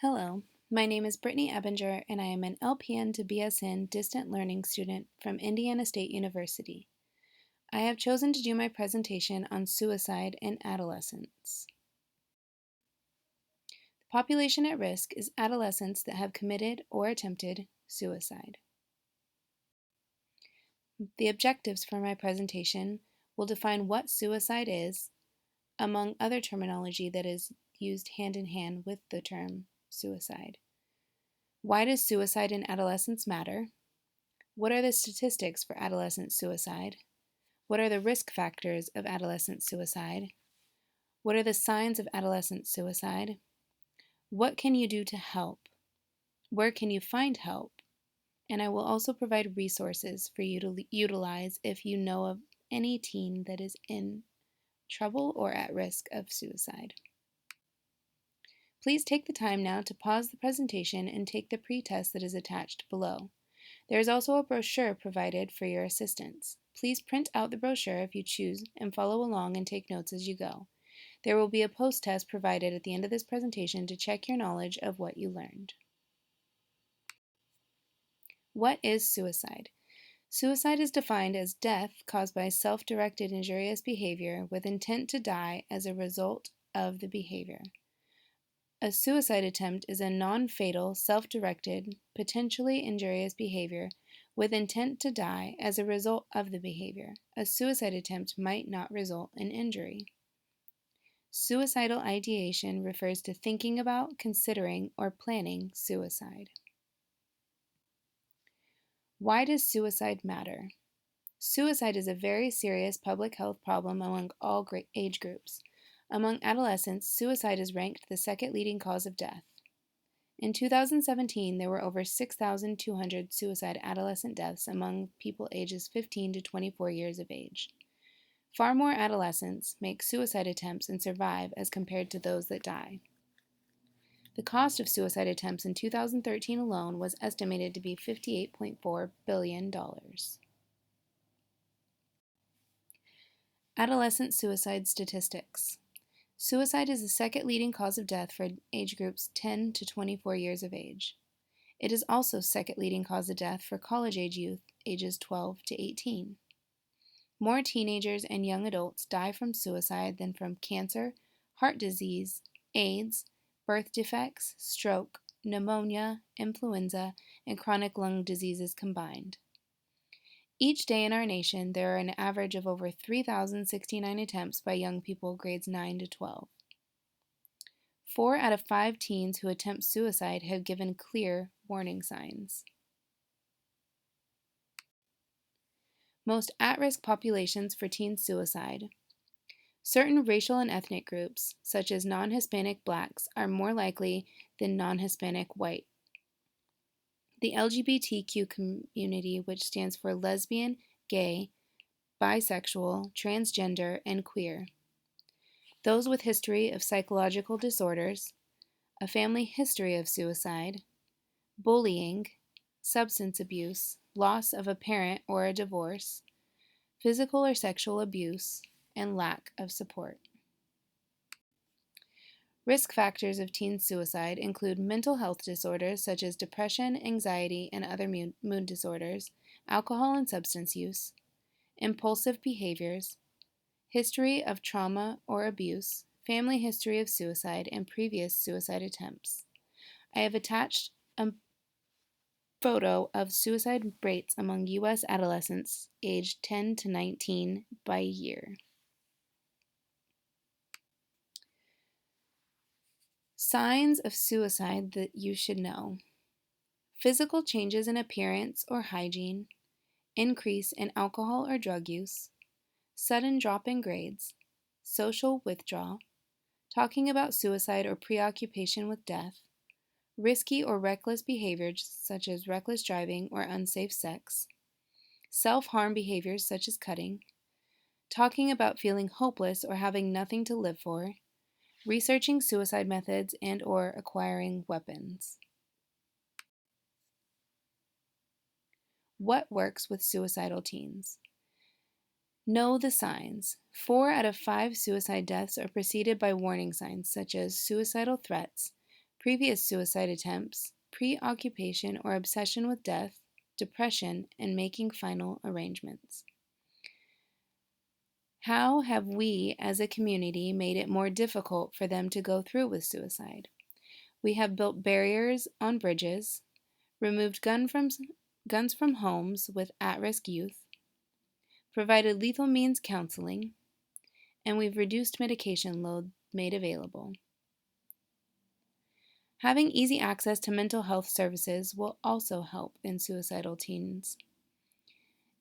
Hello, my name is Brittney Ebinger, and I am an LPN to BSN distant learning student from Indiana State University. I have chosen to do my presentation on suicide in adolescents. The population at risk is adolescents that have committed or attempted suicide. The objectives for my presentation will define what suicide is, among other terminology that is used hand in hand with the term suicide. Why does suicide in adolescents matter? What are the statistics for adolescent suicide? What are the risk factors of adolescent suicide? What are the signs of adolescent suicide? What can you do to help? Where can you find help? And I will also provide resources for you to utilize if you know of any teen that is in trouble or at risk of suicide. Please take the time now to pause the presentation and take the pretest that is attached below. There is also a brochure provided for your assistance. Please print out the brochure if you choose and follow along and take notes as you go. There will be a post-test provided at the end of this presentation to check your knowledge of what you learned. What is suicide? Suicide is defined as death caused by self-directed injurious behavior with intent to die as a result of the behavior. A suicide attempt is a non-fatal, self-directed, potentially injurious behavior with intent to die as a result of the behavior. A suicide attempt might not result in injury. Suicidal ideation refers to thinking about, considering, or planning suicide. Why does suicide matter? Suicide is a very serious public health problem among all age groups. Among adolescents, suicide is ranked the second leading cause of death. In 2017, there were over 6,200 suicide adolescent deaths among people ages 15 to 24 years of age. Far more adolescents make suicide attempts and survive as compared to those that die. The cost of suicide attempts in 2013 alone was estimated to be $58.4 billion. Adolescent suicide statistics. Suicide is the second leading cause of death for age groups 10 to 24 years of age. It is also second leading cause of death for college-age youth ages 12 to 18. More teenagers and young adults die from suicide than from cancer, heart disease, AIDS, birth defects, stroke, pneumonia, influenza, and chronic lung diseases combined. Each day in our nation, there are an average of over 3,069 attempts by young people grades 9 to 12. 4 out of 5 teens who attempt suicide have given clear warning signs. Most at-risk populations for teen suicide. Certain racial and ethnic groups, such as non-Hispanic blacks, are more likely than non-Hispanic white. The LGBTQ community, which stands for lesbian, gay, bisexual, transgender, and queer. Those with history of psychological disorders, a family history of suicide, bullying, substance abuse, loss of a parent or a divorce, physical or sexual abuse, and lack of support. Risk factors of teen suicide include mental health disorders such as depression, anxiety, and other mood disorders, alcohol and substance use, impulsive behaviors, history of trauma or abuse, family history of suicide, and previous suicide attempts. I have attached a photo of suicide rates among U.S. adolescents aged 10 to 19 by year. Signs of suicide that you should know. Physical changes in appearance or hygiene, increase in alcohol or drug use, sudden drop in grades, social withdrawal, talking about suicide or preoccupation with death, risky or reckless behaviors such as reckless driving or unsafe sex, self-harm behaviors such as cutting, talking about feeling hopeless or having nothing to live for, researching suicide methods and or acquiring weapons. What works with suicidal teens? Know the signs. 4 out of 5 suicide deaths are preceded by warning signs such as suicidal threats, previous suicide attempts, preoccupation or obsession with death, depression, and making final arrangements. How have we as a community made it more difficult for them to go through with suicide? We have built barriers on bridges, removed guns from homes with at-risk youth, provided lethal means counseling, and we've reduced medication load made available. Having easy access to mental health services will also help in suicidal teens.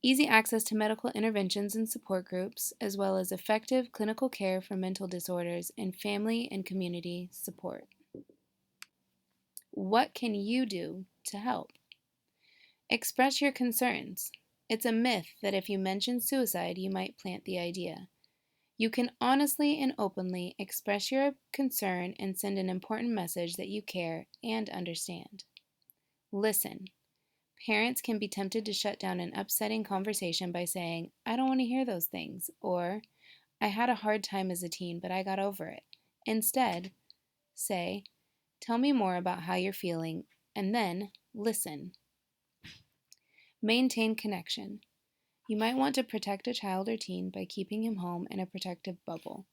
Easy access to medical interventions and support groups, as well as effective clinical care for mental disorders and family and community support. What can you do to help? Express your concerns. It's a myth that if you mention suicide, you might plant the idea. You can honestly and openly express your concern and send an important message that you care and understand. Listen. Parents can be tempted to shut down an upsetting conversation by saying, "I don't want to hear those things," or "I had a hard time as a teen, but I got over it." Instead, say, "Tell me more about how you're feeling," and then listen. Maintain connection. You might want to protect a child or teen by keeping him home in a protective bubble,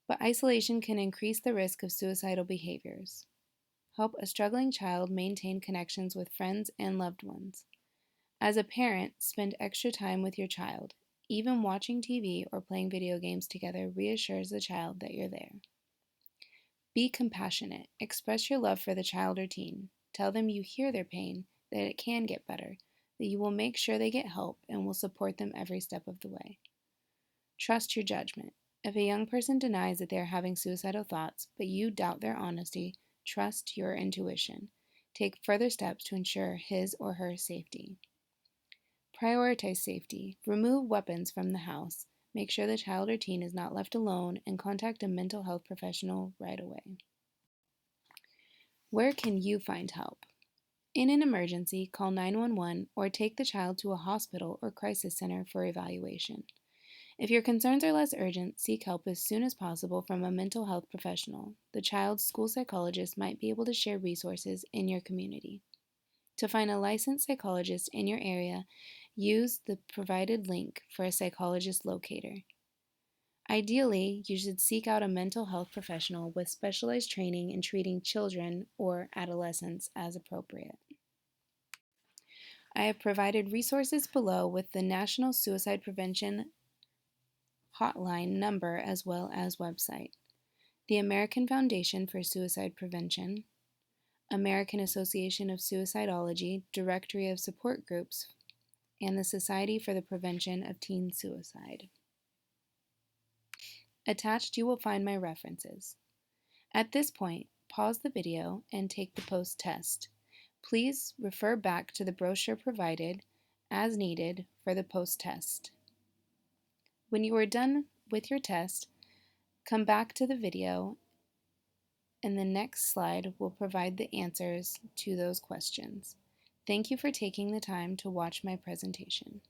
but isolation can increase the risk of suicidal behaviors. Help a struggling child maintain connections with friends and loved ones. As a parent, spend extra time with your child. Even watching TV or playing video games together reassures the child that you're there. Be compassionate. Express your love for the child or teen. Tell them you hear their pain, that it can get better, that you will make sure they get help and will support them every step of the way. Trust your judgment. If a young person denies that they are having suicidal thoughts, but you doubt their honesty, trust your intuition. Take further steps to ensure his or her safety. Prioritize safety. Remove weapons from the house. Make sure the child or teen is not left alone, and contact a mental health professional right away. Where can you find help? In an emergency, call 911 or take the child to a hospital or crisis center for evaluation. If your concerns are less urgent, seek help as soon as possible from a mental health professional. The child's school psychologist might be able to share resources in your community. To find a licensed psychologist in your area, use the provided link for a psychologist locator. Ideally, you should seek out a mental health professional with specialized training in treating children or adolescents as appropriate. I have provided resources below with the National Suicide Prevention Hotline number as well as website. The American Foundation for Suicide Prevention, American Association of Suicidology Directory of Support Groups, and the Society for the Prevention of Teen Suicide. Attached, you will find my references. At this point, pause the video and take the post-test. Please refer back to the brochure provided as needed for the post-test. When you are done with your test, come back to the video and the next slide will provide the answers to those questions. Thank you for taking the time to watch my presentation.